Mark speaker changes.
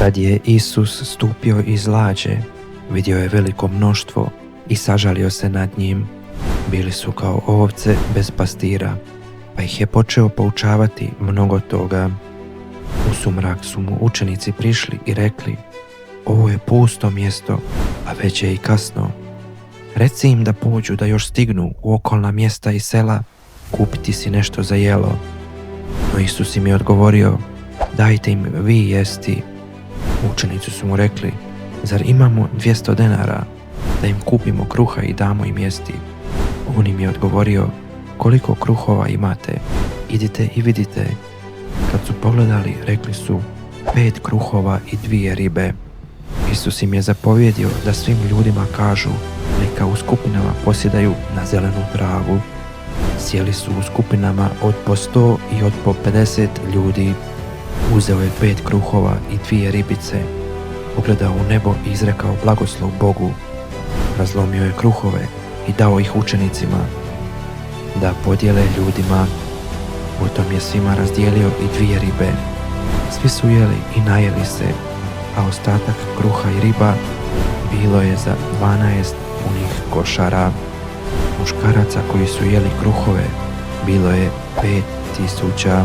Speaker 1: Tad je Isus stupio iz lađe, vidio je veliko mnoštvo i sažalio se nad njim. Bili su kao ovce bez pastira, pa ih je počeo poučavati mnogo toga. U sumrak su mu učenici prišli i rekli: ovo je pusto mjesto, a već je i kasno. Reci im da pođu da još stignu u okolna mjesta i sela kupiti si nešto za jelo. No Isus im je odgovorio: dajte im vi jesti. Učenici su mu rekli: zar imamo 200 denara da im kupimo kruha i damo im jesti? On im je odgovorio: koliko kruhova imate? Idite i vidite. Kad su pogledali, rekli su: 5 kruhova i 2 ribe. Isus im je zapovjedio da svim ljudima kažu neka u skupinama posjedaju na zelenu travu. Sjeli su u skupinama od po 100 i od po 50 ljudi. Uzeo je 5 kruhova i 2 ribice, pogledao u nebo i izrekao blagoslov Bogu. Razlomio je kruhove i dao ih učenicima da podijele ljudima. Potom je svima razdijelio i 2 ribe. Svi su jeli i najeli se, a ostatak kruha i riba bilo je za 12 punih košara. Muškaraca koji su jeli kruhove bilo je 5000.